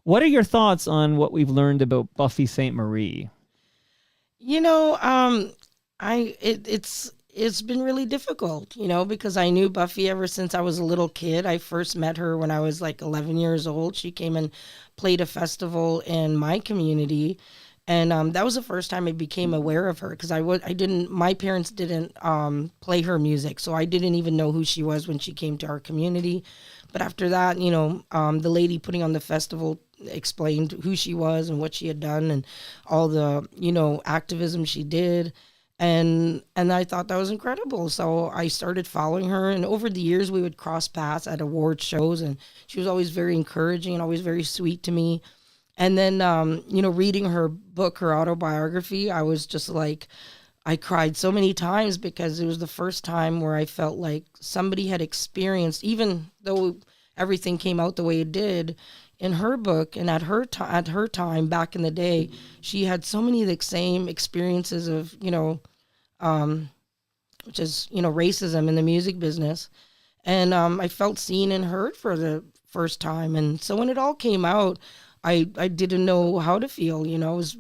What are your thoughts on what we've learned about Buffy Sainte-Marie? You know, it's been really difficult, because I knew Buffy ever since I was a little kid. I first met her when I was like 11 years old. She came and played a festival in my community, and that was the first time I became aware of her because I didn't my parents didn't play her music, so I didn't even know who she was when she came to our community. But after that, the lady putting on the festival explained who she was and what she had done and all the activism she did, and I thought that was incredible. So I started following her, and over the years we would cross paths at award shows, and she was always very encouraging and always very sweet to me. And then reading her book, her autobiography, I was just like, I cried so many times because it was the first time where I felt like somebody had experienced, even though everything came out the way it did in her book, and at her time back in the day, she had so many of the same experiences of which is racism in the music business, and I felt seen and heard for the first time. And so when it all came out, I didn't know how to feel, I was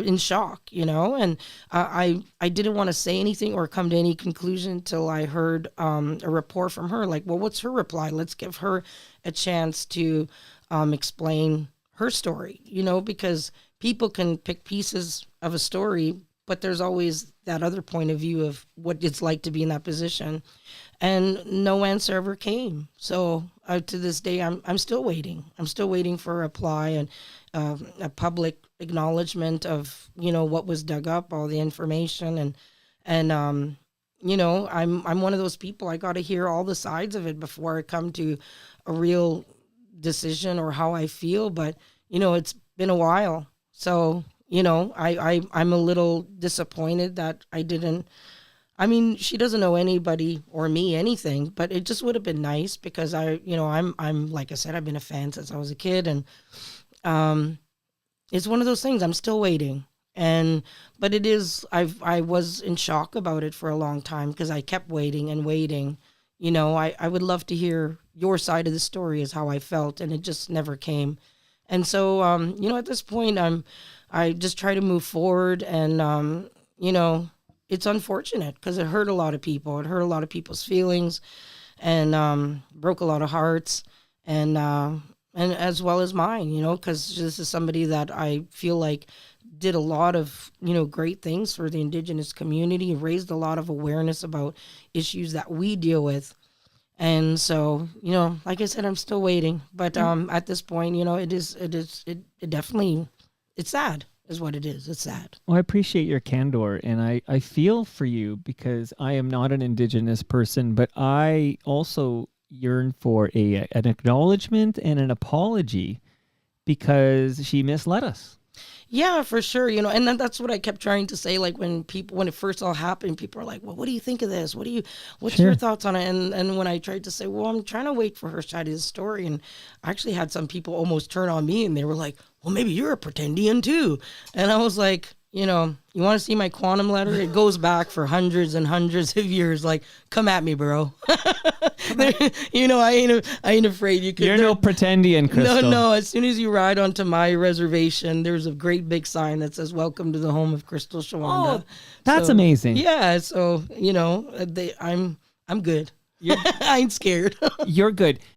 in shock, and I didn't want to say anything or come to any conclusion until I heard a report from her, like, well, what's her reply? Let's give her a chance to explain her story, because people can pick pieces of a story, but there's always that other point of view of what it's like to be in that position. And no answer ever came. So to this day, I'm still waiting. I'm still waiting for a reply and a public acknowledgement of what was dug up, all the information, and I'm one of those people. I got to hear all the sides of it before I come to a real decision or how I feel. But it's been a while, so I'm a little disappointed that I didn't. I mean, she doesn't know anybody or me anything, but it just would have been nice because I'm like I said, I've been a fan since I was a kid, and it's one of those things. I'm still waiting, but it is. I was in shock about it for a long time because I kept waiting and waiting. I would love to hear your side of the story, is how I felt, and it just never came. And so, at this point, I just try to move forward, and it's unfortunate because it hurt a lot of people. It hurt a lot of people's feelings, and broke a lot of hearts, and as well as mine. Because this is somebody that I feel like did a lot of great things for the Indigenous community, raised a lot of awareness about issues that we deal with. And so, like I said, I'm still waiting. But at this point, it definitely, it's sad. Is what it is. It's sad. Well, I appreciate your candor, and I feel for you because I am not an Indigenous person, but I also yearn for an acknowledgement and an apology because she misled us. Yeah, for sure. And that's what I kept trying to say. Like when it first all happened, people were like, well, what do you think of this? What's Sure. your thoughts on it? And when I tried to say, well, I'm trying to wait for her side of the story. And I actually had some people almost turn on me, and they were like, well, maybe you're a pretendian too. And I was like, you want to see my quantum letter? It goes back for hundreds and hundreds of years. Like, come at me, bro. I ain't afraid. You're no pretendian, Crystal. No. As soon as you ride onto my reservation, there's a great big sign that says, "Welcome to the home of Crystal Shawanda." Oh, that's amazing. Yeah. So I'm good. I ain't scared. You're good.